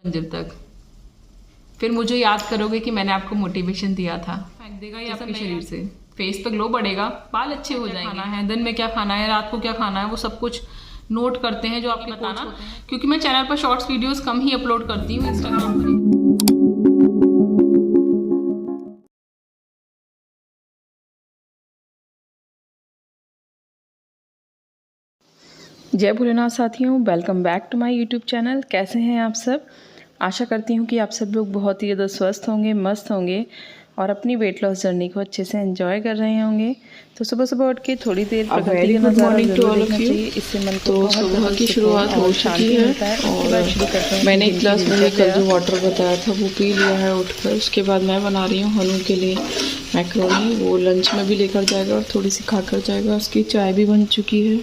मंजिल तक। फिर मुझे याद करोगे कि मैंने आपको मोटिवेशन दिया था। फेंक देगा ये आपके शरीर से, फेस पे ग्लो बढ़ेगा, बाल अच्छे हो जाएंगे। खाना है, दिन में क्या खाना है, रात को क्या खाना है, वो सब कुछ नोट करते हैं जो आपके बताना, क्योंकि मैं चैनल पर शॉर्ट्स वीडियोस कम ही अपलोड करती हूँ इंस्टाग्राम पर। जय भोलेनाथ साथियों, welcome back to my YouTube channel. कैसे हैं आप सब? आशा करती हूँ कि आप सब लोग बहुत ही ज़्यादा स्वस्थ होंगे, मस्त होंगे और अपनी वेट लॉस जर्नी को अच्छे से एंजॉय कर रहे होंगे। तो सुबह सुबह उठ के थोड़ी देर very good morning to all of you. तो सुबह की शुरुआत हो चुकी है और मैंने एक गिलास मुझे कल जो वाटर बताया था वो पी लिया है उठकर। उसके बाद मैं बना रही हूँ हनु के लिए मैक्रोनी। वो लंच में भी लेकर जाएगा और थोड़ी सी खाकर जाएगा। उसकी चाय भी बन चुकी है,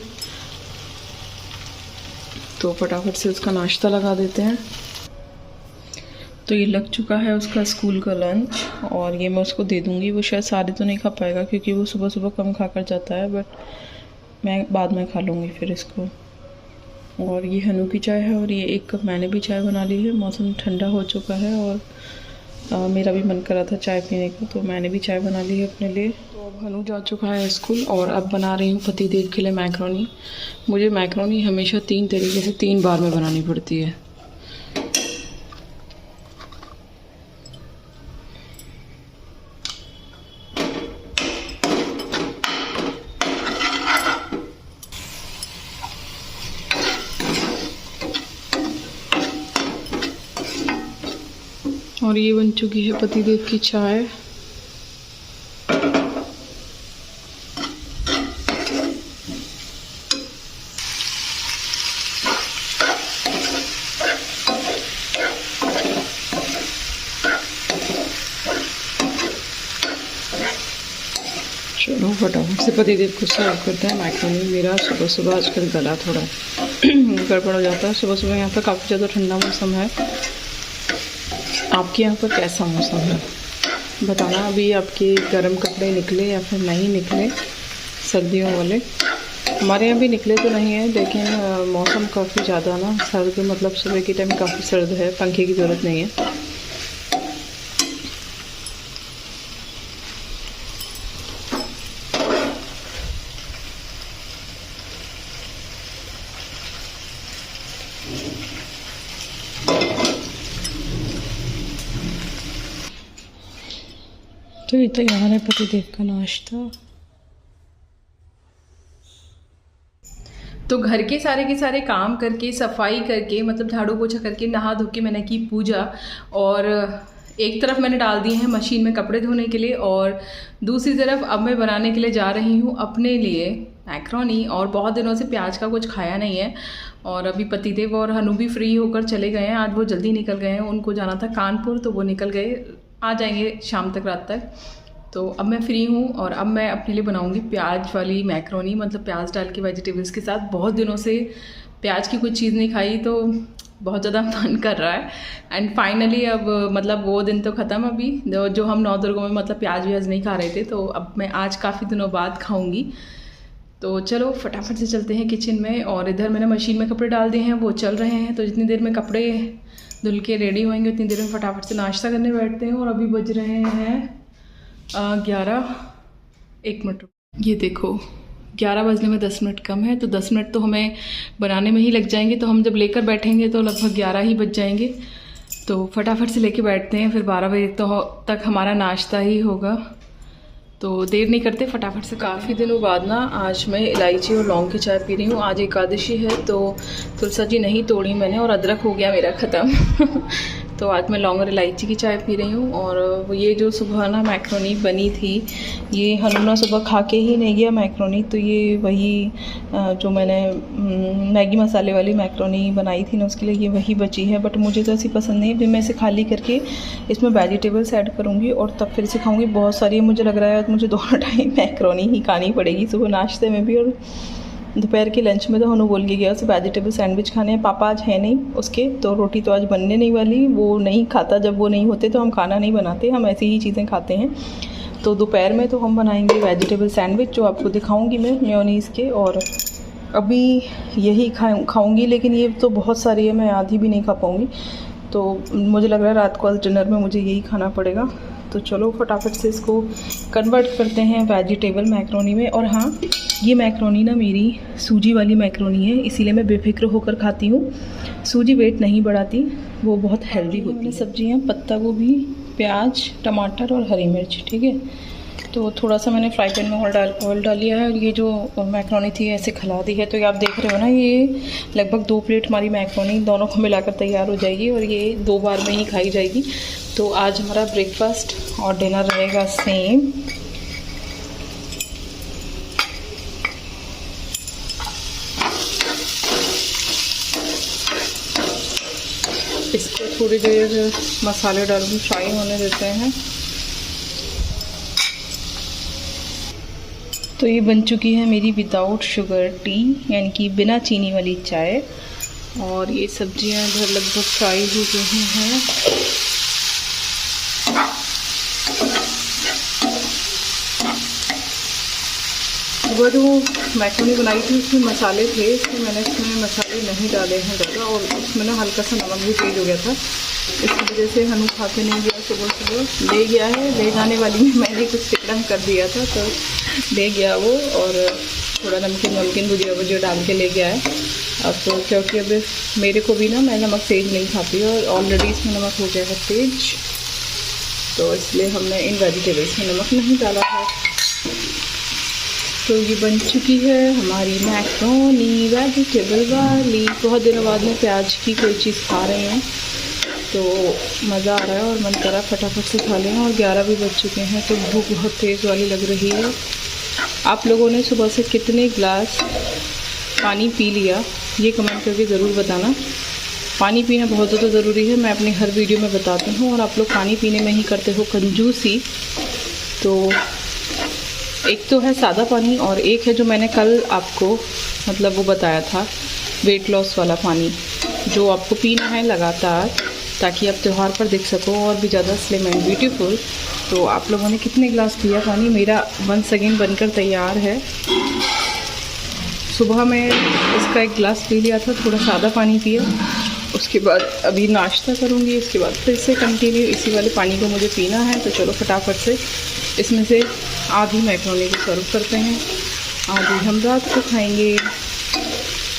तो फटाफट से उसका नाश्ता लगा देते हैं। तो ये लग चुका है उसका स्कूल का लंच और ये मैं उसको दे दूँगी। वो शायद सारे तो नहीं खा पाएगा क्योंकि वो सुबह सुबह कम खाकर जाता है, बट मैं बाद में खा लूँगी फिर इसको। और ये हनु की चाय है और ये एक कप मैंने भी चाय बना ली है। मौसम ठंडा हो चुका है और मेरा भी मन कर रहा था चाय पीने का, तो मैंने भी चाय बना ली है अपने लिए। तो अब हनु जा चुका है स्कूल और अब बना रही हूँ पतिदेव के लिए मैक्रोनी। मुझे मैक्रोनी हमेशा 3 तरीके से 3 बार में बनानी पड़ती है। और ये बन चुकी है पतिदेव की चाय। चलो फटाफट से पतिदेव को सर्व करते हैं मैक्रोनी। मेरा सुबह सुबह आजकल गला थोड़ा गड़बड़ हो जाता है। सुबह सुबह यहाँ पर काफ़ी ज़्यादा ठंडा मौसम है। आपके यहाँ पर कैसा मौसम है बताना। अभी आपके गर्म कपड़े निकले या फिर नहीं निकले सर्दियों वाले? हमारे यहाँ भी निकले तो नहीं है, लेकिन मौसम काफ़ी ज़्यादा ना सर्द, मतलब सुबह के टाइम काफ़ी सर्द है, पंखे की ज़रूरत नहीं है। तो ये तैयार है पतिदेव का नाश्ता। तो घर के सारे काम करके, सफाई करके, मतलब झाड़ू पोछा करके, नहा धो के मैंने की पूजा। और एक तरफ मैंने डाल दिए हैं मशीन में कपड़े धोने के लिए और दूसरी तरफ अब मैं बनाने के लिए जा रही हूँ अपने लिए मैक्रोनी। और बहुत दिनों से प्याज का कुछ खाया नहीं है। और अभी पतिदेव और हनु भी फ्री होकर चले गए हैं। आज वो जल्दी निकल गए हैं, उनको जाना था कानपुर, तो वो निकल गए, आ जाएंगे शाम तक, रात तक। तो अब मैं फ्री हूँ और अब मैं अपने लिए बनाऊँगी प्याज वाली मैक्रोनी, मतलब प्याज डाल के वेजिटेबल्स के साथ। बहुत दिनों से प्याज की कुछ चीज़ नहीं खाई, तो बहुत ज़्यादा मन कर रहा है। एंड फाइनली अब मतलब वो दिन तो ख़त्म अभी जो हम नवदुर्गों में मतलब प्याज व्याज नहीं खा रहे थे, तो अब मैं आज काफ़ी दिनों बाद खाऊँगी। तो चलो फटाफट से चलते हैं किचन में। और इधर मैंने मशीन में कपड़े डाल दिए हैं, वो चल रहे हैं। तो जितनी देर में कपड़े धुल के रेडी होंगे उतनी देर में फटाफट से नाश्ता करने बैठते हैं। और अभी बज रहे हैं 11:01। ये देखो 11 बजने में 10 मिनट कम है, तो 10 मिनट तो हमें बनाने में ही लग जाएंगे। तो हम जब लेकर बैठेंगे तो लगभग 11 ही बज जाएंगे। तो फटाफट से लेके बैठते हैं, फिर 12 बजे तक हमारा नाश्ता ही होगा। तो देर नहीं करते, फटाफट से। काफ़ी दिनों बाद ना आज मैं इलायची और लौंग की चाय पी रही हूँ। आज एकादशी है तो तुलसी जी नहीं तोड़ी मैंने और अदरक हो गया मेरा ख़त्म तो आज मैं लौंग और इलायची की चाय पी रही हूँ। और ये जो सुबह ना मैक्रोनी बनी थी, ये हनु ना सुबह खा के ही नहीं गया मैक्रोनी, तो ये वही जो मैंने मैगी मसाले वाली मैक्रोनी बनाई थी ना, उसके लिए ये वही बची है। बट मुझे तो ऐसी पसंद नहीं है। फिर मैं इसे खाली करके इसमें वेजिटेबल्स ऐड करूँगी और तब फिर से खाऊँगी। बहुत सारी मुझे लग रहा है मुझे दोनों टाइम मैक्रोनी ही खानी पड़ेगी, सुबह नाश्ते में भी और दोपहर के लंच में। तो हनु बोल के गया उसे वेजिटेबल सैंडविच खाने हैं। पापा आज है नहीं उसके, तो रोटी तो आज बनने नहीं वाली। वो नहीं खाता, जब वो नहीं होते तो हम खाना नहीं बनाते, हम ऐसी ही चीज़ें खाते हैं। तो दोपहर में तो हम बनाएंगे वेजिटेबल सैंडविच, जो आपको दिखाऊंगी मैं मेयोनीज़ के। और अभी यही खाऊंगी, लेकिन ये तो बहुत सारी है, मैं आधी भी नहीं खा पाऊँगी। तो मुझे लग रहा है रात को आज डिनर में मुझे यही खाना पड़ेगा। तो चलो फटाफट से इसको कन्वर्ट करते हैं वेजिटेबल मैक्रोनी में। और हाँ, ये मैक्रोनी ना मेरी सूजी वाली मैक्रोनी है, इसीलिए मैं बेफिक्र होकर खाती हूँ। सूजी वेट नहीं बढ़ाती, वो बहुत हेल्दी होती है। सब्जियाँ पत्ता गोभी, प्याज, टमाटर और हरी मिर्च, ठीक है। तो थोड़ा सा मैंने फ्राई पैन में ऑयल डाल लिया है और ये जो मैक्रोनी थी ऐसे खिला दी है। तो ये आप देख रहे हो ना, ये लगभग 2 प्लेट हमारी मैक्रोनी दोनों को मिलाकर तैयार हो जाएगी और ये 2 बार में ही खाई जाएगी। तो आज हमारा ब्रेकफास्ट और डिनर रहेगा सेम। इसको थोड़ी देर मसाले डालकर फ्राई होने देते हैं। तो ये बन चुकी है मेरी विदाउट शुगर टी, यानी कि बिना चीनी वाली चाय। और ये सब्जियां इधर लगभग फ्राई हो गई हैं। वो जो मैक्रोनी बनाई थी उसमें मसाले थे, इसलिए मैंने इसमें मसाले नहीं डाले हैं ज़्यादा, और उसमें ना हल्का सा नमक भी तेज हो गया था। इसकी वजह से हनु खा के नहीं गया, सुबह ले गया है। ले जाने वाली में मैंने कुछ टिकड़म कर दिया था तो ले गया वो, और थोड़ा नमकीन भुजिया डाल के ले गया है। अब तो क्योंकि अब मेरे को भी ना, मैं नमक तेज नहीं खाती और ऑलरेडी इसमें नमक हो गया है तेज, तो इसलिए हमने इन वेजिटेबल्स में नमक नहीं डाला है। तो ये बन चुकी है हमारी मैक्रोनी वेजिटेबल वाली। बहुत दिनों बाद में प्याज की कोई चीज़ खा रहे हैं तो मज़ा आ रहा है और मन करा फटाफट से खा लें। और 11 भी बज चुके हैं तो भूख बहुत तेज़ वाली लग रही है। आप लोगों ने सुबह से कितने गिलास पानी पी लिया, ये कमेंट करके ज़रूर बताना। पानी पीना बहुत ज़्यादा ज़रूरी है, मैं अपनी हर वीडियो में बताती हूँ, और आप लोग पानी पीने में ही करते हो कंजूसी। तो एक तो है सादा पानी और एक है जो मैंने कल आपको मतलब वो बताया था, वेट लॉस वाला पानी, जो आपको पीना है लगातार ताकि आप त्यौहार पर दिख सको और भी ज़्यादा स्लिम एंड ब्यूटीफुल। तो आप लोगों ने कितने गिलास पिया पानी? मेरा वंस अगेन बनकर तैयार है। सुबह में इसका 1 गिलास पी लिया था, थोड़ा सादा पानी पिया, उसके बाद अभी नाश्ता करूँगी, उसके बाद फिर से कंटिन्यू इसी वाले पानी को मुझे पीना है। तो चलो फटाफट से इसमें से आधी मैक्रोनी को सर्व करते हैं, आधी हम रात को खाएंगे,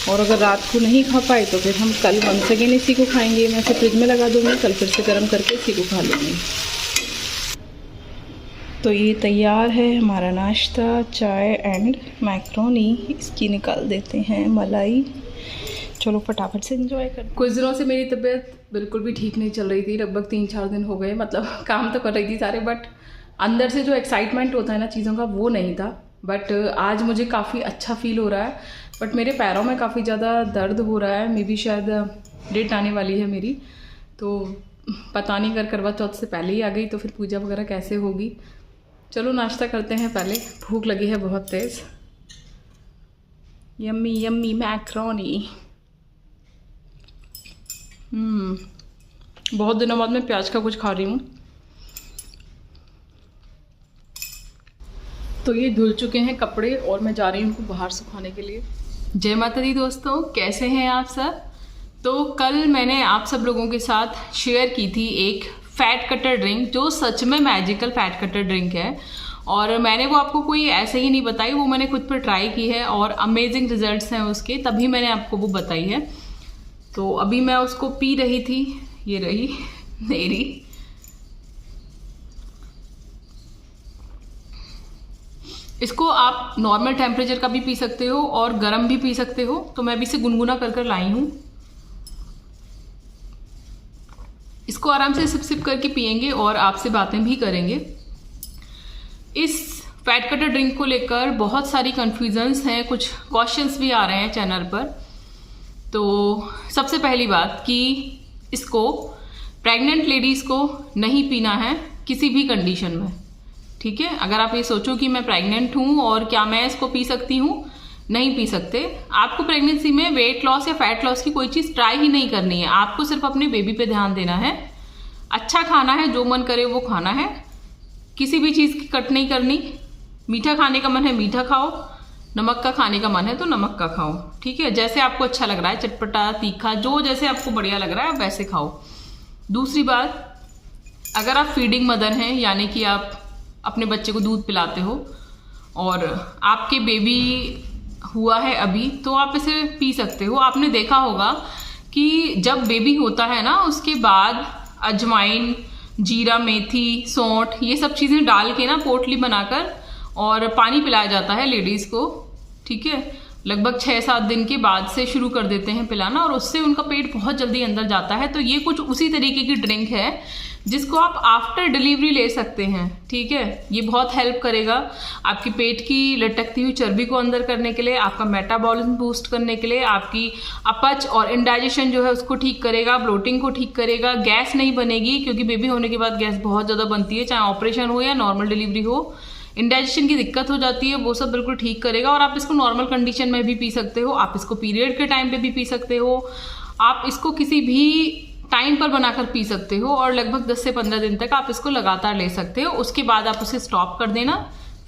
और अगर रात को नहीं खा पाए तो फिर हम कल वंस अगेन इसी को खाएंगे। मैं इसे फ्रिज में लगा दूँगी, कल फिर से गर्म करके इसी को खा लेंगे। तो ये तैयार है हमारा नाश्ता, चाय एंड मैक्रोनी। इसकी निकाल देते हैं मलाई। चलो फटाफट से एंजॉय कर। कुछ दिनों से मेरी तबीयत बिल्कुल भी ठीक नहीं चल रही थी, लगभग 3-4 दिन हो गए। मतलब काम तो कर रही थी सारे, बट अंदर से जो एक्साइटमेंट होता है ना चीज़ों का, वो नहीं था। बट आज मुझे काफ़ी अच्छा फील हो रहा है। बट मेरे पैरों में काफ़ी ज़्यादा दर्द हो रहा है, मे बी शायद डेट आने वाली है मेरी, तो पता नहीं, अगर करवा चौथ से पहले ही आ गई तो फिर पूजा वगैरह कैसे होगी। चलो नाश्ता करते हैं पहले, भूख लगी है बहुत तेज़। Yummy yummy macaroni. बहुत दिनों बाद मैं प्याज का कुछ खा रही हूँ। तो ये धुल चुके हैं कपड़े और मैं जा रही हूँ उनको बाहर सुखाने के लिए। जय माता दी दोस्तों, कैसे हैं आप सब? तो कल मैंने आप सब लोगों के साथ शेयर की थी एक फैट कटर ड्रिंक, जो सच में मैजिकल फैट कटर ड्रिंक है, और मैंने वो आपको कोई ऐसे ही नहीं बताई, वो मैंने खुद पर ट्राई की है और अमेजिंग रिजल्ट्स हैं उसके, तभी मैंने आपको वो बताई है। तो अभी मैं उसको पी रही थी, ये रही मेरी। इसको आप नॉर्मल टेम्परेचर का भी पी सकते हो और गर्म भी पी सकते हो। तो मैं भी इसे गुनगुना कर कर लाई हूँ। इसको आराम से सिप सिप करके पियेंगे और आपसे बातें भी करेंगे। इस फैट कटर ड्रिंक को लेकर बहुत सारी कन्फ्यूजन्स हैं, कुछ क्वेश्चंस भी आ रहे हैं चैनल पर। तो सबसे पहली बात कि इसको प्रेग्नेंट लेडीज़ को नहीं पीना है किसी भी कंडीशन में, ठीक है। अगर आप ये सोचो कि मैं प्रेग्नेंट हूँ और क्या मैं इसको पी सकती हूँ, नहीं पी सकते। आपको प्रेगनेंसी में वेट लॉस या फैट लॉस की कोई चीज़ ट्राई ही नहीं करनी है। आपको सिर्फ अपने बेबी पे ध्यान देना है, अच्छा खाना है, जो मन करे वो खाना है, किसी भी चीज़ की कट नहीं करनी। मीठा खाने का मन है मीठा खाओ, नमक का खाने का मन है तो नमक का खाओ, ठीक है। जैसे आपको अच्छा लग रहा है, चटपटा तीखा, जो जैसे आपको बढ़िया लग रहा है आप वैसे खाओ। दूसरी बात, अगर आप फीडिंग मदर हैं, यानी कि आप अपने बच्चे को दूध पिलाते हो और आपके बेबी हुआ है अभी, तो आप इसे पी सकते हो। आपने देखा होगा कि जब बेबी होता है ना, उसके बाद अजवाइन, जीरा, मेथी, सौंठ, ये सब चीज़ें डाल के ना पोटली बनाकर और पानी पिलाया जाता है लेडीज़ को, ठीक है। लगभग 6-7 दिन के बाद से शुरू कर देते हैं पिलाना और उससे उनका पेट बहुत जल्दी अंदर जाता है। तो ये कुछ उसी तरीके की ड्रिंक है जिसको आप आफ्टर डिलीवरी ले सकते हैं, ठीक है। ये बहुत हेल्प करेगा आपकी पेट की लटकती हुई चर्बी को अंदर करने के लिए, आपका मेटाबॉलिज्म बूस्ट करने के लिए, आपकी अपच और इंडाइजेशन जो है उसको ठीक करेगा, ब्लोटिंग को ठीक करेगा, गैस नहीं बनेगी क्योंकि बेबी होने के बाद गैस बहुत ज़्यादा बनती है, चाहे ऑपरेशन हो या नॉर्मल डिलीवरी हो। इंडाइजेशन की दिक्कत हो जाती है, वो सब बिल्कुल ठीक करेगा। और आप इसको नॉर्मल कंडीशन में भी पी सकते हो, आप इसको पीरियड के टाइम पे भी पी सकते हो, आप इसको किसी भी टाइम पर बनाकर पी सकते हो और लगभग 10 से 15 दिन तक आप इसको लगातार ले सकते हो। उसके बाद आप उसे स्टॉप कर देना,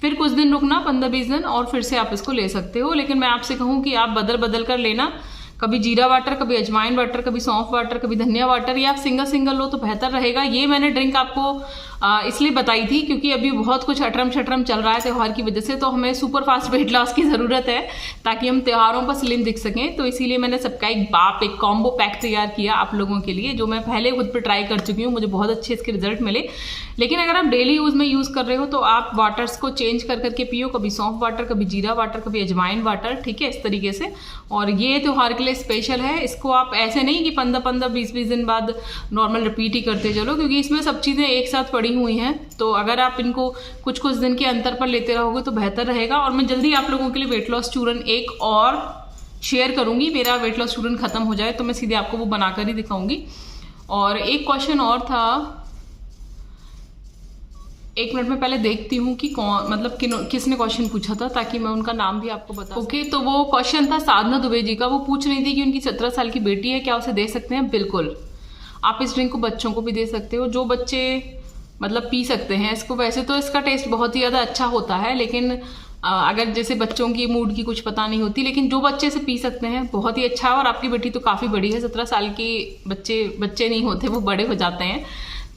फिर कुछ दिन रुकना, 15-20 दिन, और फिर से आप इसको ले सकते हो। लेकिन मैं आपसे कहूँ कि आप बदल बदल कर लेना, कभी जीरा वाटर, कभी अजवाइन वाटर, कभी सौंफ वाटर, कभी धनिया वाटर, या आप सिंगल लो तो बेहतर रहेगा। ये मैंने ड्रिंक आपको इसलिए बताई थी क्योंकि अभी बहुत कुछ अटरम शटरम चल रहा है त्यौहार की वजह से, तो हमें सुपर फास्ट वेट लॉस की ज़रूरत है ताकि हम त्योहारों पर स्लिम दिख सकें। तो इसीलिए मैंने सबका एक कॉम्बो पैक तैयार किया आप लोगों के लिए, जो मैं पहले खुद पर ट्राई कर चुकी हूँ, मुझे बहुत अच्छे इसके रिजल्ट मिले। लेकिन अगर आप डेली यूज़ में यूज़ कर रहे हो तो आप वाटर्स को चेंज कर करके पियो, कभी सौंफ वाटर, कभी जीरा वाटर, कभी अजवाइन वाटर, ठीक है, इस तरीके से। और ये त्योहार के लिए स्पेशल है, इसको आप ऐसे नहीं कि 15-15, 20-20 दिन बाद नॉर्मल रिपीट ही करते चलो, क्योंकि इसमें सब चीज़ें एक साथ पड़ी हुई हैं। तो अगर आप इनको कुछ कुछ दिन के अंतर पर लेते रहोगे तो बेहतर रहेगा। और मैं जल्दी आप लोगों के लिए वेट लॉस चूरन एक और शेयर करूंगी, मेरा वेट लॉस चूरन खत्म हो जाए तो मैं सीधे आपको वो बनाकर ही दिखाऊंगी। और एक क्वेश्चन और था, 1 मिनट में पहले देखती हूँ कि कौन, मतलब किसने क्वेश्चन पूछा था, ताकि मैं उनका नाम भी आपको बता। ओके, तो वो क्वेश्चन था साधना दुबे जी का। वो पूछ रही थी कि उनकी 17 साल की बेटी है, क्या उसे दे सकते हैं? बिल्कुल, आप इस ड्रिंक को बच्चों को भी दे सकते हो, जो बच्चे मतलब पी सकते हैं इसको। वैसे तो इसका टेस्ट बहुत ही ज़्यादा अच्छा होता है, लेकिन अगर जैसे बच्चों की मूड की कुछ पता नहीं होती, लेकिन जो बच्चे से पी सकते हैं बहुत ही अच्छा है। और आपकी बेटी तो काफ़ी बड़ी है, 17 साल की बच्चे नहीं होते, वो बड़े हो जाते हैं,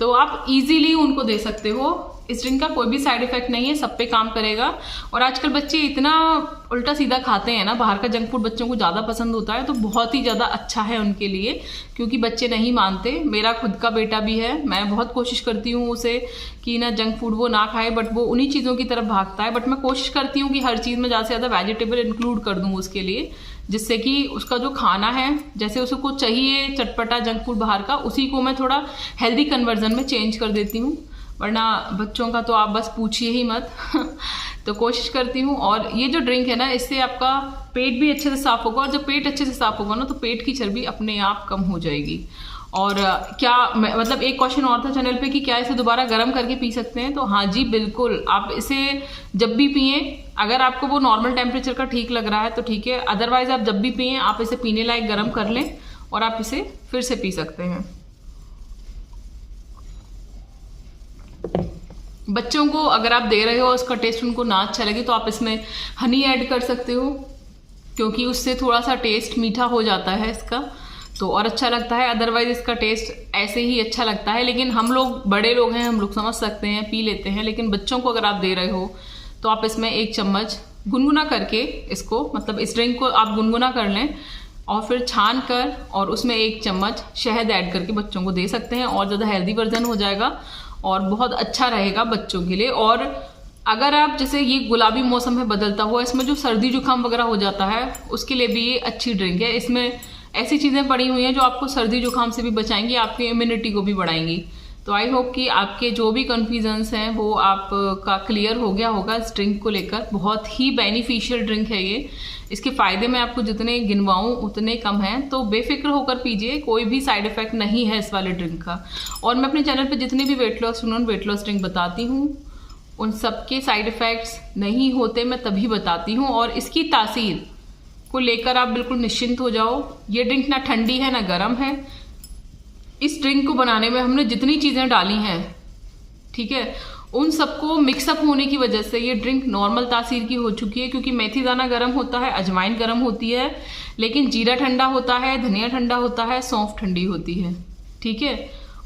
तो आप इजीली उनको दे सकते हो। इस ड्रिंक का कोई भी साइड इफेक्ट नहीं है, सब पे काम करेगा। और आजकल बच्चे इतना उल्टा सीधा खाते हैं ना, बाहर का जंक फूड बच्चों को ज़्यादा पसंद होता है, तो बहुत ही ज़्यादा अच्छा है उनके लिए, क्योंकि बच्चे नहीं मानते। मेरा खुद का बेटा भी है, मैं बहुत कोशिश करती हूँ उसे कि ना जंक फूड वो ना खाए, बट वो उन्हीं चीज़ों की तरफ भागता है। बट मैं कोशिश करती हूँ कि हर चीज़ में ज़्यादा से ज़्यादा वेजिटेबल इंक्लूड कर दूँ उसके लिए, जिससे कि उसका जो खाना है, जैसे उसको चाहिए चटपटा जंक फूड बाहर का, उसी को मैं थोड़ा हेल्दी कन्वर्जन में चेंज कर देती हूँ। वरना बच्चों का तो आप बस पूछिए ही मत तो कोशिश करती हूँ। और ये जो ड्रिंक है ना, इससे आपका पेट भी अच्छे से साफ होगा, और जब पेट अच्छे से साफ होगा ना तो पेट की चर्बी अपने आप कम हो जाएगी। और क्या मतलब एक क्वेश्चन और था चैनल पे कि क्या इसे दोबारा गर्म करके पी सकते हैं? तो हाँ जी बिल्कुल, आप इसे जब भी पिए, अगर आपको वो नॉर्मल टेम्परेचर का ठीक लग रहा है तो ठीक है, अदरवाइज आप जब भी पिए आप इसे पीने लायक गर्म कर लें और आप इसे फिर से पी सकते हैं। बच्चों को अगर आप दे रहे हो उसका टेस्ट उनको ना अच्छा लगे तो आप इसमें हनी ऐड कर सकते हो, क्योंकि उससे थोड़ा सा टेस्ट मीठा हो जाता है इसका, तो और अच्छा लगता है। अदरवाइज इसका टेस्ट ऐसे ही अच्छा लगता है, लेकिन हम लोग बड़े लोग हैं, हम लोग समझ सकते हैं, पी लेते हैं। लेकिन बच्चों को अगर आप दे रहे हो तो आप इसमें 1 चम्मच गुनगुना करके इसको, मतलब इस ड्रिंक को आप गुनगुना कर लें और फिर छान कर और उसमें 1 चम्मच शहद ऐड करके बच्चों को दे सकते हैं, और ज़्यादा हेल्दी वर्जन हो जाएगा और बहुत अच्छा रहेगा बच्चों के लिए। और अगर आप जैसे ये गुलाबी मौसम में बदलता हुआ, इसमें जो सर्दी जुकाम वगैरह हो जाता है उसके लिए भी ये अच्छी ड्रिंक है। इसमें ऐसी चीज़ें पड़ी हुई हैं जो आपको सर्दी जुकाम से भी बचाएंगी, आपकी इम्यूनिटी को भी बढ़ाएंगी। तो आई होप कि आपके जो भी कन्फ्यूजन्स हैं वो आपका क्लियर हो गया होगा इस ड्रिंक को लेकर। बहुत ही बेनिफिशियल ड्रिंक है ये, इसके फ़ायदे मैं आपको जितने गिनवाऊँ उतने कम हैं, तो बेफिक्र होकर पीजिए, कोई भी साइड इफ़ेक्ट नहीं है इस वाले ड्रिंक का। और मैं अपने चैनल पे जितने भी वेट लॉस ड्रिंक बताती हूँ उन सबके साइड इफ़ेक्ट्स नहीं होते, मैं तभी बताती हूँ। और इसकी तासीर को लेकर आप बिल्कुल निश्चिंत हो जाओ। ये ड्रिंक ना ठंडी है ना गर्म है। इस ड्रिंक को बनाने में हमने जितनी चीज़ें डाली हैं, ठीक है, उन सबको मिक्सअप होने की वजह से ये ड्रिंक नॉर्मल तासीर की हो चुकी है। क्योंकि मेथी दाना गर्म होता है, अजवाइन गर्म होती है, लेकिन जीरा ठंडा होता है, धनिया ठंडा होता है, सौंफ ठंडी होती है, ठीक है।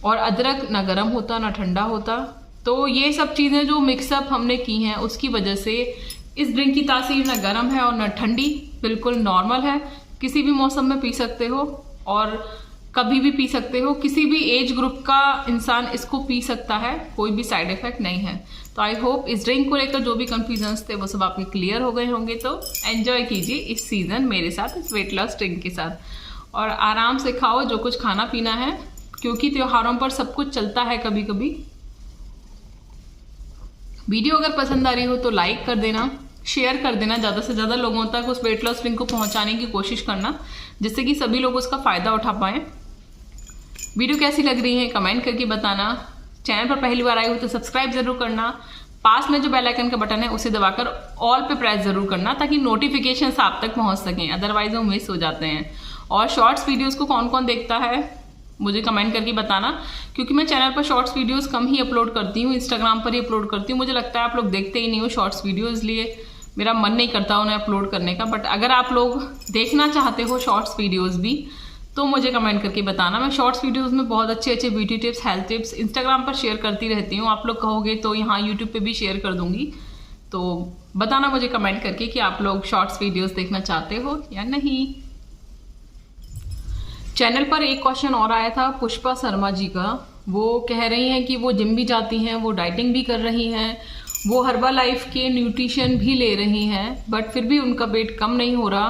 और अदरक ना गर्म होता ना ठंडा होता। तो ये सब चीज़ें जो मिक्सअप हमने की हैं उसकी वजह से इस ड्रिंक की तासीर ना गर्म है और ना ठंडी, बिल्कुल नॉर्मल है। किसी भी मौसम में पी सकते हो और कभी भी पी सकते हो। किसी भी एज ग्रुप का इंसान इसको पी सकता है, कोई भी साइड इफेक्ट नहीं है। तो आई होप इस ड्रिंक को लेकर जो भी कंफ्यूजन्स थे वो सब आपके क्लियर हो गए होंगे। तो एंजॉय कीजिए इस सीज़न मेरे साथ, इस वेट लॉस ड्रिंक के साथ, और आराम से खाओ जो कुछ खाना पीना है, क्योंकि त्योहारों पर सब कुछ चलता है कभी कभी। वीडियो अगर पसंद आ रही हो तो लाइक कर देना, शेयर कर देना, ज़्यादा से ज़्यादा लोगों तक उस वेट लॉस ड्रिंक को पहुंचाने की कोशिश करना, जिससे कि सभी लोग उसका फ़ायदा उठा पाएँ। वीडियो कैसी लग रही है कमेंट करके बताना। चैनल पर पहली बार आए हो तो सब्सक्राइब जरूर करना। पास में जो बेल आइकन का बटन है उसे दबाकर ऑल पे प्रेस जरूर करना, ताकि नोटिफिकेशंस आप तक पहुंच सकें, अदरवाइज वो मिस हो जाते हैं। और शॉर्ट्स वीडियोस को कौन कौन देखता है मुझे कमेंट करके बताना, क्योंकि मैं चैनल पर शॉर्ट्स वीडियोस कम ही अपलोड करती हूँ, इंस्टाग्राम पर ही अपलोड करती हूँ। मुझे लगता है आप लोग देखते ही नहीं हो शॉर्ट्स वीडियो, इसलिए मेरा मन नहीं करता उन्हें अपलोड करने का। बट अगर आप लोग देखना चाहते हो शॉर्ट्स वीडियोज़ भी तो मुझे कमेंट करके बताना। मैं शॉर्ट्स वीडियोस में बहुत अच्छे अच्छे beauty tips, health tips Instagram पर शेयर करती रहती हूँ। आप लोग कहोगे तो यहाँ यूट्यूब पे भी शेयर कर दूंगी। तो बताना मुझे कमेंट करके कि आप लोग शॉर्ट्स वीडियोस देखना चाहते हो या नहीं। चैनल पर एक क्वेश्चन और आया था पुष्पा शर्मा जी का। वो कह रही हैं कि वो जिम भी जाती हैं, वो डाइटिंग भी कर रही हैं, वो हर्बल लाइफ के न्यूट्रिशन भी ले रही हैं, बट फिर भी उनका वेट कम नहीं हो रहा।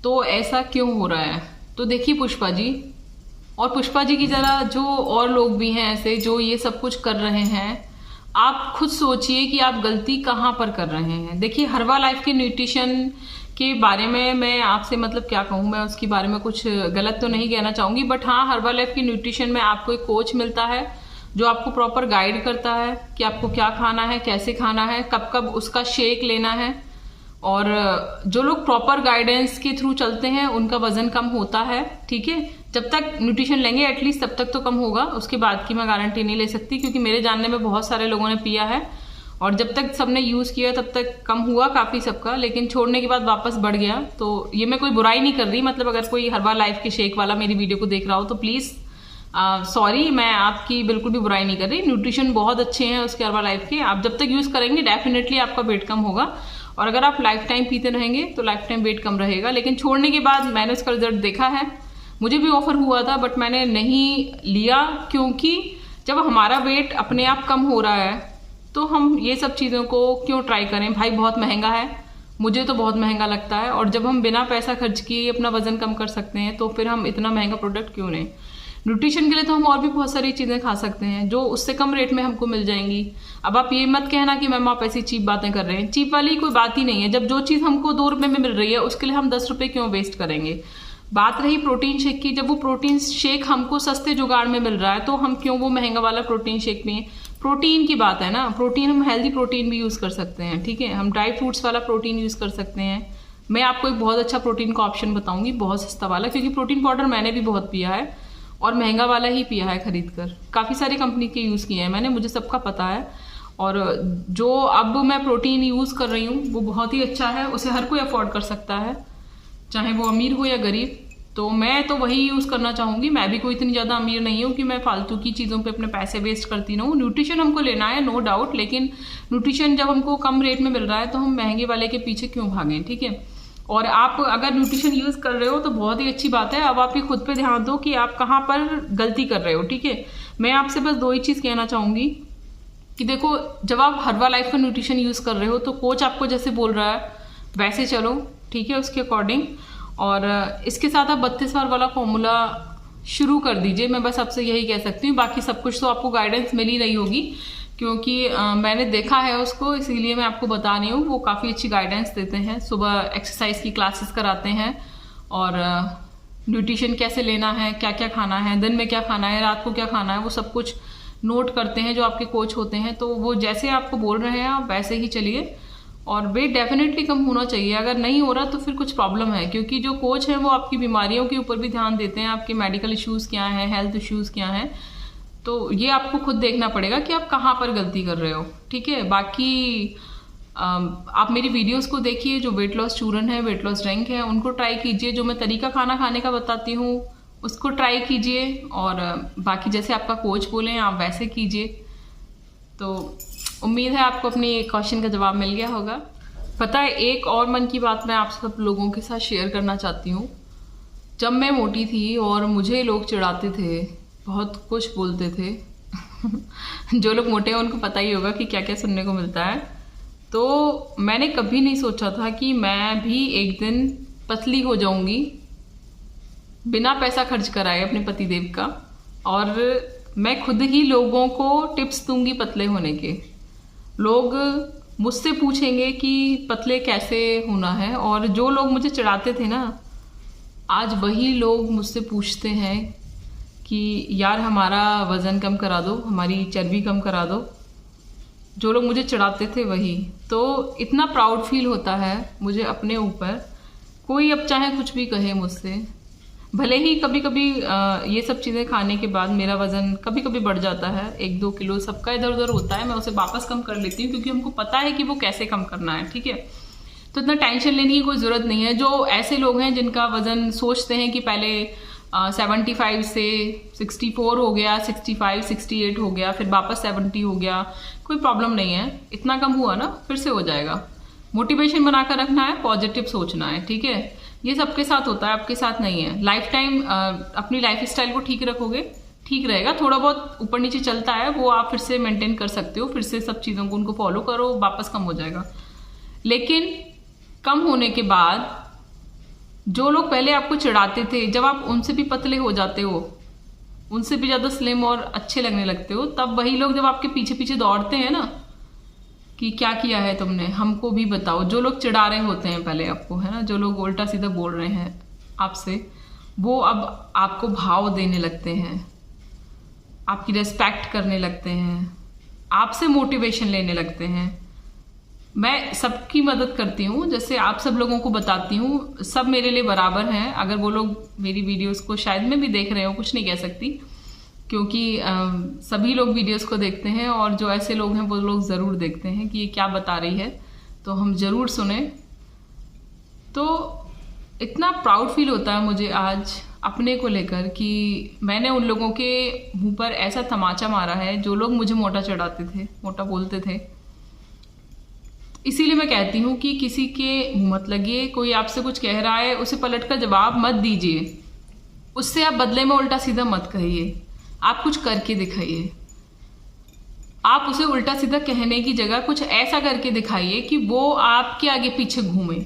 तो ऐसा क्यों हो रहा है? तो देखिए पुष्पा जी, और पुष्पा जी की जरा जो और लोग भी हैं ऐसे जो ये सब कुछ कर रहे हैं, आप खुद सोचिए कि आप गलती कहाँ पर कर रहे हैं। देखिए हर्बल लाइफ के न्यूट्रिशन के बारे में मैं आपसे मतलब क्या कहूँ, मैं उसके बारे में कुछ गलत तो नहीं कहना चाहूँगी, बट हाँ हर्बल लाइफ के न्यूट्रिशन में आपको एक कोच मिलता है जो आपको प्रॉपर गाइड करता है कि आपको क्या खाना है, कैसे खाना है, कब कब उसका शेक लेना है। और जो लोग प्रॉपर गाइडेंस के थ्रू चलते हैं उनका वजन कम होता है, ठीक है। जब तक न्यूट्रिशन लेंगे एटलीस्ट तब तक तो कम होगा, उसके बाद की मैं गारंटी नहीं ले सकती, क्योंकि मेरे जानने में बहुत सारे लोगों ने पिया है और जब तक सबने यूज़ किया तब तक कम हुआ काफ़ी सबका, लेकिन छोड़ने के बाद वापस बढ़ गया। तो ये मैं कोई बुराई नहीं कर रही, मतलब अगर कोई हर्बल लाइफ के शेक वाला मेरी वीडियो को देख रहा हो तो प्लीज़ सॉरी, मैं आपकी बिल्कुल भी बुराई नहीं कर रही। न्यूट्रिशन बहुत अच्छे हैं उसके हर्बल लाइफ के, आप जब तक यूज़ करेंगे डेफिनेटली आपका वेट कम होगा, और अगर आप लाइफ टाइम पीते रहेंगे तो लाइफ टाइम वेट कम रहेगा। लेकिन छोड़ने के बाद मैंने उसका रिजल्ट देखा है, मुझे भी ऑफर हुआ था बट मैंने नहीं लिया, क्योंकि जब हमारा वेट अपने आप कम हो रहा है तो हम ये सब चीज़ों को क्यों ट्राई करें। भाई बहुत महंगा है, मुझे तो बहुत महंगा लगता है, और जब हम बिना पैसा खर्च किए अपना वजन कम कर सकते हैं तो फिर हम इतना महंगा प्रोडक्ट क्यों लें। न्यूट्रिशन के लिए तो हम और भी बहुत सारी चीज़ें खा सकते हैं जो उससे कम रेट में हमको मिल जाएंगी। अब आप ये मत कहना कि मैम आप ऐसी चीप बातें कर रहे हैं, चीप वाली कोई बात ही नहीं है। जब जो चीज़ हमको 2 रुपये में मिल रही है उसके लिए हम 10 रुपये क्यों वेस्ट करेंगे। बात रही प्रोटीन शेक की, जब वो प्रोटीन शेक हमको सस्ते जुगाड़ में मिल रहा है तो हम क्यों वो महंगा वाला प्रोटीन शेक पिए। प्रोटीन की बात है ना, प्रोटीन हम हेल्दी प्रोटीन भी यूज़ कर सकते हैं, ठीक है। हम ड्राई फ्रूट्स वाला प्रोटीन यूज़ कर सकते हैं। मैं आपको एक बहुत अच्छा प्रोटीन का ऑप्शन बताऊंगी, बहुत सस्ता वाला, क्योंकि प्रोटीन पाउडर मैंने भी बहुत पिया है और महंगा वाला ही पिया है खरीद कर। काफ़ी सारी कंपनी के यूज़ किए हैं मैंने, मुझे सबका पता है। और जो अब मैं प्रोटीन यूज़ कर रही हूँ वो बहुत ही अच्छा है, उसे हर कोई अफोर्ड कर सकता है, चाहे वो अमीर हो या गरीब। तो मैं तो वही यूज़ करना चाहूँगी। मैं भी कोई इतनी ज़्यादा अमीर नहीं हूँ कि मैं फालतू की चीज़ों पे अपने पैसे वेस्ट करती रहूँ। न्यूट्रिशन हमको लेना है नो डाउट, लेकिन न्यूट्रिशन जब हमको कम रेट में मिल रहा है तो हम महंगे वाले के पीछे क्यों भागें, ठीक है। और आप अगर न्यूट्रिशन यूज़ कर रहे हो तो बहुत ही अच्छी बात है। अब आप ये खुद पे ध्यान दो कि आप कहाँ पर गलती कर रहे हो, ठीक है। मैं आपसे बस 2 ही चीज़ कहना चाहूँगी कि देखो, जब आप हर्बल लाइफ का न्यूट्रिशन यूज़ कर रहे हो तो कोच आपको जैसे बोल रहा है वैसे चलो, ठीक है, उसके अकॉर्डिंग। और इसके साथ आप 32 बार वाला फॉर्मूला शुरू कर दीजिए, मैं बस आपसे यही कह सकती हूँ। बाकी सब कुछ तो आपको गाइडेंस मिल ही रही होगी, क्योंकि मैंने देखा है उसको, इसीलिए मैं आपको बता रही हूँ। वो काफ़ी अच्छी गाइडेंस देते हैं, सुबह एक्सरसाइज की क्लासेस कराते हैं, और न्यूट्रिशन कैसे लेना है, क्या क्या खाना है, दिन में क्या खाना है, रात को क्या खाना है, वो सब कुछ नोट करते हैं जो आपके कोच होते हैं। तो वो जैसे आपको बोल रहे हैं आप वैसे ही चलिए, और वेट डेफिनेटली कम होना चाहिए। अगर नहीं हो रहा तो फिर कुछ प्रॉब्लम है, क्योंकि जो कोच हैं वो आपकी बीमारियों के ऊपर भी ध्यान देते हैं, आपके मेडिकल इश्यूज़ क्या हैं, हेल्थ इश्यूज़ क्या हैं। तो ये आपको खुद देखना पड़ेगा कि आप कहाँ पर गलती कर रहे हो, ठीक है। बाकी आप मेरी वीडियोस को देखिए, जो वेट लॉस चूरन है, वेट लॉस ड्रिंक है, उनको ट्राई कीजिए। जो मैं तरीका खाना खाने का बताती हूँ उसको ट्राई कीजिए और बाकी जैसे आपका कोच बोले आप वैसे कीजिए। तो उम्मीद है आपको अपनी क्वेश्चन का जवाब मिल गया होगा। पता है, एक और मन की बात मैं आप सब लोगों के साथ शेयर करना चाहती हूँ। जब मैं मोटी थी और मुझे लोग चिढ़ाते थे, बहुत कुछ बोलते थे जो लोग मोटे हैं उनको पता ही होगा कि क्या क्या सुनने को मिलता है। तो मैंने कभी नहीं सोचा था कि मैं भी एक दिन पतली हो जाऊंगी बिना पैसा खर्च कराए अपने पतिदेव का, और मैं खुद ही लोगों को टिप्स दूंगी पतले होने के। लोग मुझसे पूछेंगे कि पतले कैसे होना है, और जो लोग मुझे चिढ़ाते थे ना, आज वही लोग मुझसे पूछते हैं कि यार हमारा वज़न कम करा दो, हमारी चर्बी कम करा दो। जो लोग मुझे चिढ़ाते थे वही। तो इतना प्राउड फील होता है मुझे अपने ऊपर। कोई अब चाहे कुछ भी कहे मुझसे, भले ही कभी कभी ये सब चीज़ें खाने के बाद मेरा वज़न कभी कभी बढ़ जाता है, 1-2 किलो सबका इधर उधर होता है, मैं उसे वापस कम कर लेती हूँ क्योंकि हमको पता है कि वो कैसे कम करना है, ठीक है। तो इतना टेंशन लेने की कोई ज़रूरत नहीं है। जो ऐसे लोग हैं जिनका वज़न सोचते हैं कि पहले 75 से 64 हो गया, 65, 68 हो गया, फिर वापस 70 हो गया, कोई प्रॉब्लम नहीं है। इतना कम हुआ ना, फिर से हो जाएगा। मोटिवेशन बनाकर रखना है, पॉजिटिव सोचना है, ठीक है। ये सबके साथ होता है, आपके साथ नहीं है। लाइफ टाइम अपनी लाइफ स्टाइल को ठीक रखोगे, ठीक रहेगा। थोड़ा बहुत ऊपर नीचे चलता है, वो आप फिर से मेंटेन कर सकते हो, फिर से सब चीज़ों को उनको फॉलो करो, वापस कम हो जाएगा। लेकिन कम होने के बाद जो लोग पहले आपको चिढ़ाते थे, जब आप उनसे भी पतले हो जाते हो, उनसे भी ज़्यादा स्लिम और अच्छे लगने लगते हो, तब वही लोग जब आपके पीछे पीछे दौड़ते हैं ना कि क्या किया है तुमने, हमको भी बताओ। जो लोग चिढ़ा रहे होते हैं पहले आपको, है ना, जो लोग उल्टा सीधा बोल रहे हैं आपसे, वो अब आपको भाव देने लगते हैं, आपकी रेस्पेक्ट करने लगते हैं, आपसे मोटिवेशन लेने लगते हैं। मैं सबकी मदद करती हूँ, जैसे आप सब लोगों को बताती हूँ, सब मेरे लिए बराबर हैं। अगर वो लोग मेरी वीडियोस को शायद में भी देख रहे हो, कुछ नहीं कह सकती, क्योंकि सभी लोग वीडियोस को देखते हैं, और जो ऐसे लोग हैं वो लोग ज़रूर देखते हैं कि ये क्या बता रही है, तो हम ज़रूर सुने। तो इतना प्राउड फील होता है मुझे आज अपने को लेकर कि मैंने उन लोगों के मुंह पर ऐसा तमाचा मारा है जो लोग मुझे मोटा चढ़ाते थे, मोटा बोलते थे। इसीलिए मैं कहती हूँ कि किसी के मुंह मत लगिए। कोई आपसे कुछ कह रहा है, उसे पलट कर जवाब मत दीजिए, उससे आप बदले में उल्टा सीधा मत कहिए, आप कुछ करके दिखाइए। आप उसे उल्टा सीधा कहने की जगह कुछ ऐसा करके दिखाइए कि वो आपके आगे पीछे घूमे।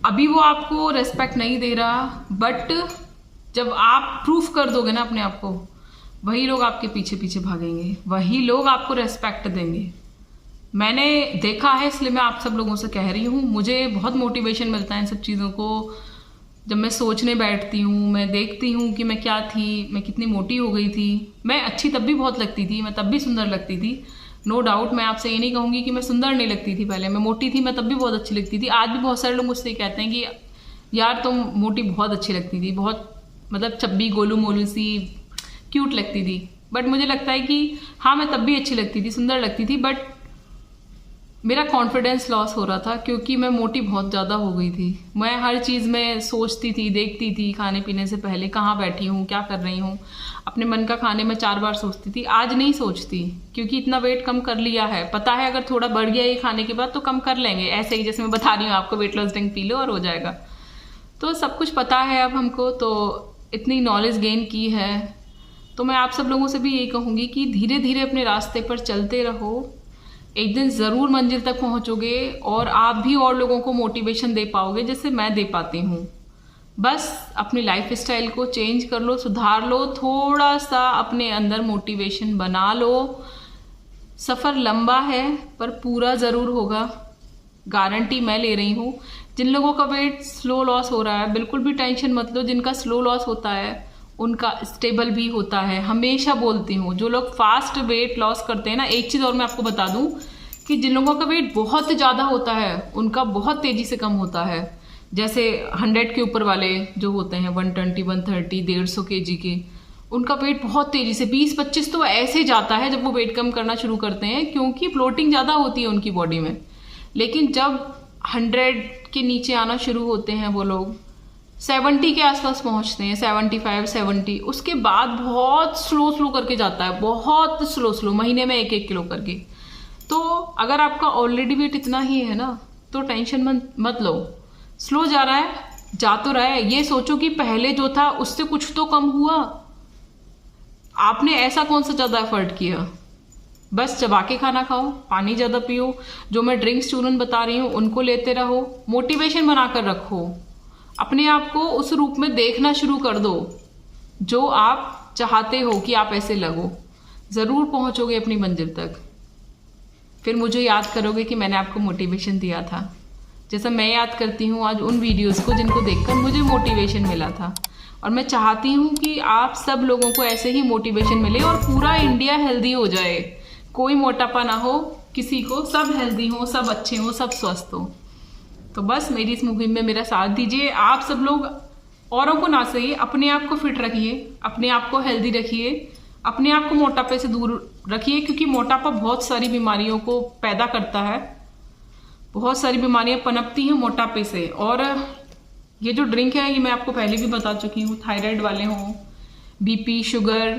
अभी वो आपको रेस्पेक्ट नहीं दे रहा, बट जब आप प्रूफ कर दोगे ना अपने आप को, वही लोग आपके पीछे पीछे भागेंगे, वही लोग आपको रेस्पेक्ट देंगे। मैंने देखा है, इसलिए मैं आप सब लोगों से कह रही हूँ। मुझे बहुत मोटिवेशन मिलता है इन सब चीज़ों को जब मैं सोचने बैठती हूँ, मैं देखती हूँ कि मैं क्या थी, मैं कितनी मोटी हो गई थी। मैं अच्छी तब भी बहुत लगती थी, मैं तब भी सुंदर लगती थी, नो डाउट। मैं आपसे ये नहीं कहूँगी कि मैं सुंदर नहीं लगती थी। पहले मैं मोटी थी, मैं तब भी बहुत अच्छी लगती थी। आज भी बहुत सारे लोग मुझसे कहते हैं कि यार तुम मोटी बहुत अच्छी लगती थी, बहुत मतलब चब्बी गोलू मोलू सी क्यूट लगती थी। बट मुझे लगता है कि हाँ, मैं तब भी अच्छी लगती थी, सुंदर लगती थी, बट मेरा कॉन्फिडेंस लॉस हो रहा था क्योंकि मैं मोटी बहुत ज़्यादा हो गई थी। मैं हर चीज़ में सोचती थी, देखती थी, खाने पीने से पहले कहाँ बैठी हूँ, क्या कर रही हूँ, अपने मन का खाने में 4 बार सोचती थी। आज नहीं सोचती क्योंकि इतना वेट कम कर लिया है। पता है अगर थोड़ा बढ़ गया ये खाने के बाद तो कम कर लेंगे, ऐसे ही जैसे मैं बता रही हूँ आपको, weight loss drink P low और हो जाएगा। तो सब कुछ पता है अब हमको, तो इतनी नॉलेज गेन की है। तो मैं आप सब लोगों से भी यही कहूँगी कि धीरे धीरे अपने रास्ते पर चलते रहो, एक दिन ज़रूर मंजिल तक पहुँचोगे और आप भी और लोगों को मोटिवेशन दे पाओगे जैसे मैं दे पाती हूँ। बस अपनी लाइफ स्टाइल को चेंज कर लो, सुधार लो, थोड़ा सा अपने अंदर मोटिवेशन बना लो। सफ़र लंबा है पर पूरा ज़रूर होगा, गारंटी मैं ले रही हूँ। जिन लोगों का वेट स्लो लॉस हो रहा है, बिल्कुल भी टेंशन मत लो। जिनका स्लो लॉस होता है उनका स्टेबल भी होता है। हमेशा बोलती हूँ, जो लोग फास्ट वेट लॉस करते हैं ना, एक चीज़ और मैं आपको बता दूँ कि जिन लोगों का वेट बहुत ज़्यादा होता है उनका बहुत तेज़ी से कम होता है। जैसे 100 के ऊपर वाले जो होते हैं, 120, 130, 150 kg के, उनका वेट बहुत तेज़ी से 20-25 तो ऐसे जाता है जब वो वेट कम करना शुरू करते हैं, क्योंकि फ्लोटिंग ज़्यादा होती है उनकी बॉडी में। लेकिन जब 100 के नीचे आना शुरू होते हैं वो लोग, 70 के आसपास पहुंचते हैं, 75 70। उसके बाद बहुत स्लो करके जाता है, बहुत स्लो, महीने में 1-1 किलो करके। तो अगर आपका ऑलरेडी वेट इतना ही है ना तो टेंशन मत लो। स्लो जा रहा है, जा तो रहा है, ये सोचो कि पहले जो था उससे कुछ तो कम हुआ। आपने ऐसा कौन सा ज्यादा एफर्ट किया? बस चबा के खाना खाओ, पानी ज्यादा पियो, जो मैं ड्रिंक्स चूरन बता रही हूँ उनको लेते रहो, मोटिवेशन बनाकर रखो, अपने आप को उस रूप में देखना शुरू कर दो जो आप चाहते हो कि आप ऐसे लगो। जरूर पहुंचोगे अपनी मंजिल तक। फिर मुझे याद करोगे कि मैंने आपको मोटिवेशन दिया था, जैसा मैं याद करती हूँ आज उन वीडियोस को जिनको देखकर मुझे मोटिवेशन मिला था। और मैं चाहती हूँ कि आप सब लोगों को ऐसे ही मोटिवेशन मिले और पूरा इंडिया हेल्दी हो जाए, कोई मोटापा ना हो किसी को, सब हेल्दी हो, सब अच्छे हो, सब स्वस्थ हो। तो बस मेरी इस मुहिम में मेरा साथ दीजिए। आप सब लोग औरों को ना सही, अपने आप को फिट रखिए, अपने आप को हेल्दी रखिए, अपने आप को मोटापे से दूर रखिए, क्योंकि मोटापा बहुत सारी बीमारियों को पैदा करता है। बहुत सारी बीमारियां पनपती हैं मोटापे से। और ये जो ड्रिंक है ये मैं आपको पहले भी बता चुकी हूँ, थायराइड वाले हों, बीपी, शुगर,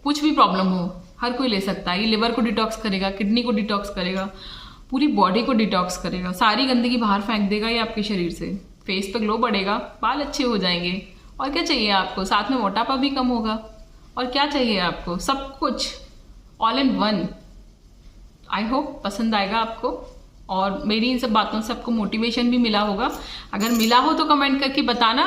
कुछ भी प्रॉब्लम हो, हर कोई ले सकता है। ये लिवर को डिटॉक्स करेगा, किडनी को डिटॉक्स करेगा, पूरी बॉडी को डिटॉक्स करेगा, सारी गंदगी बाहर फेंक देगा ये आपके शरीर से। फेस पे ग्लो बढ़ेगा, बाल अच्छे हो जाएंगे। और क्या चाहिए आपको? साथ में मोटापा भी कम होगा। और क्या चाहिए आपको? सब कुछ all in one. I hope पसंद आएगा आपको और मेरी इन सब बातों से आपको मोटिवेशन भी मिला होगा। अगर मिला हो तो कमेंट करके बताना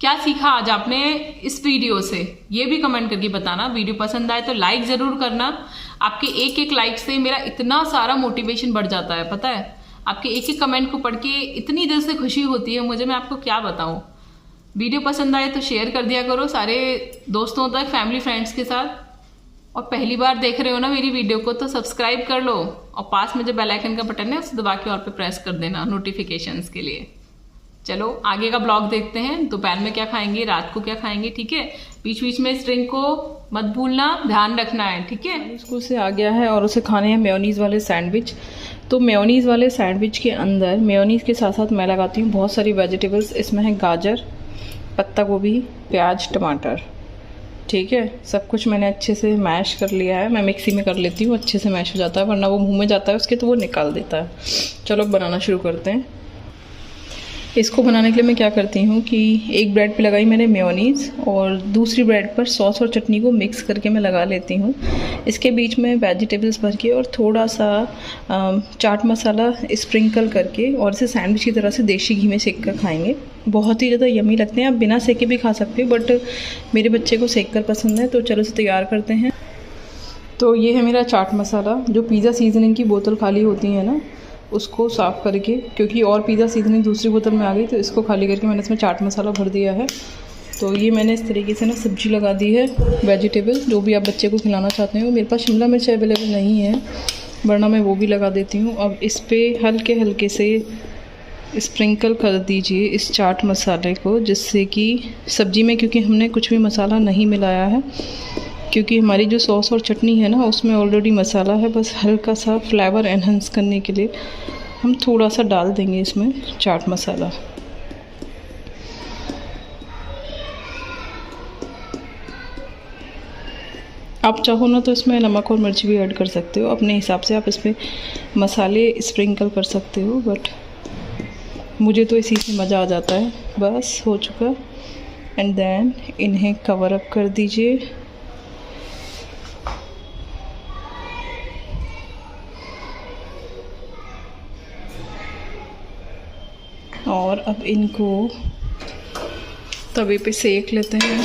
क्या सीखा आज आपने इस वीडियो से, ये भी कमेंट करके बताना। वीडियो पसंद आए तो लाइक जरूर करना। आपके एक लाइक से मेरा इतना सारा मोटिवेशन बढ़ जाता है, पता है। आपके एक कमेंट को पढ़ के इतनी दिल से खुशी होती है मुझे, मैं आपको क्या बताऊं। वीडियो पसंद आए तो शेयर कर दिया करो सारे दोस्तों तक, फैमिली फ्रेंड्स के साथ। और पहली बार देख रहे हो ना मेरी वीडियो को तो सब्सक्राइब कर लो और पास में जो बेल आइकन का बटन है उसे दबा के और पे प्रेस कर देना नोटिफिकेशंस के लिए। चलो आगे का ब्लॉग देखते हैं। दोपहर में क्या खाएंगे, रात को क्या खाएंगे, ठीक है। बीच बीच में इस ड्रिंक को मत भूलना, ध्यान रखना है, ठीक है। स्कूल से आ गया है और उसे खाने हैं मेयोनीज वाले सैंडविच। तो मेयोनीज वाले सैंडविच के अंदर मेयोनीज के साथ साथ मैं लगाती हूँ बहुत सारी वेजिटेबल्स। इसमें है गाजर, पत्ता गोभी, प्याज, टमाटर, ठीक है। सब कुछ मैंने अच्छे से मैश कर लिया है। मैं मिक्सी में कर लेती हूँ, अच्छे से मैश हो जाता है, वरना वो मुंह में जाता है उसके तो वो निकाल देता है। चलो बनाना शुरू करते हैं। इसको बनाने के लिए मैं क्या करती हूँ कि एक ब्रेड पे लगाई मैंने मेयोनीज़ और दूसरी ब्रेड पर सॉस और चटनी को मिक्स करके मैं लगा लेती हूँ। इसके बीच में वेजिटेबल्स भर के और थोड़ा सा चाट मसाला स्प्रिंकल करके और इसे सैंडविच की तरह से देसी घी में सेक कर खाएंगे। बहुत ही ज़्यादा यमी लगते हैं। आप बिना सेके भी खा सकते हो, बट मेरे बच्चे को सेक कर पसंद है। तो चलो इसे तैयार करते हैं। तो ये है मेरा चाट मसाला। जो पिज़्ज़ा सीजनिंग की बोतल खाली होती है ना, उसको साफ़ करके, क्योंकि और पिज़्ज़ा सीजनिंग दूसरी बोतल में आ गई तो इसको खाली करके मैंने इसमें चाट मसाला भर दिया है। तो ये मैंने इस तरीके से ना सब्जी लगा दी है, वेजिटेबल जो भी आप बच्चे को खिलाना चाहते हो। मेरे पास शिमला मिर्च अवेलेबल नहीं है, वरना मैं वो भी लगा देती हूँ। अब इस पर हल्के हल्के से स्प्रिंकल कर दीजिए इस चाट मसाले को, जिससे कि सब्जी में, क्योंकि हमने कुछ भी मसाला नहीं मिलाया है, क्योंकि हमारी जो सॉस और चटनी है ना उसमें ऑलरेडी मसाला है। बस हल्का सा फ्लेवर एनहांस करने के लिए हम थोड़ा सा डाल देंगे इसमें चाट मसाला। आप चाहो ना तो इसमें नमक और मिर्च भी ऐड कर सकते हो, अपने हिसाब से आप इसमें मसाले स्प्रिंकल कर सकते हो, बट मुझे तो इसी से मज़ा आ जाता है। बस हो चुका। एंड देन इन्हें कवर अप कर दीजिए। और अब इनको तवे पे सेक लेते हैं।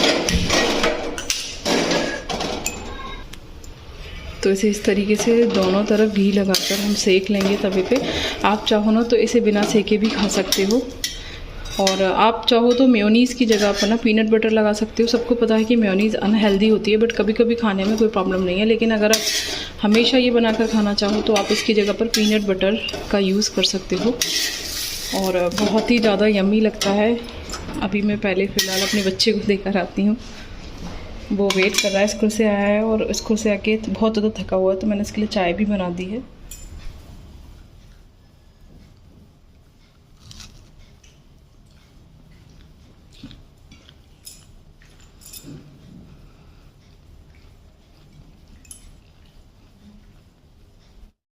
तो इसे इस तरीके से दोनों तरफ घी लगाकर हम सेक लेंगे तवे पे। आप चाहो ना तो इसे बिना सेके भी खा सकते हो, और आप चाहो तो मेयोनीज़ की जगह पर ना पीनट बटर लगा सकते हो। सबको पता है कि मेयोनीज़ अनहेल्दी होती है, बट कभी कभी खाने में कोई प्रॉब्लम नहीं है। लेकिन अगर आप हमेशा ये बनाकर खाना चाहो तो आप इसकी जगह पर पीनट बटर का यूज़ कर सकते हो, और बहुत ही ज़्यादा यम्मी लगता है। अभी मैं पहले फ़िलहाल अपने बच्चे को देकर आती हूँ, वो वेट कर रहा है, स्कूल से आया है और स्कूल से आके बहुत ज़्यादा थका हुआ है, तो मैंने इसके लिए चाय भी बना दी है।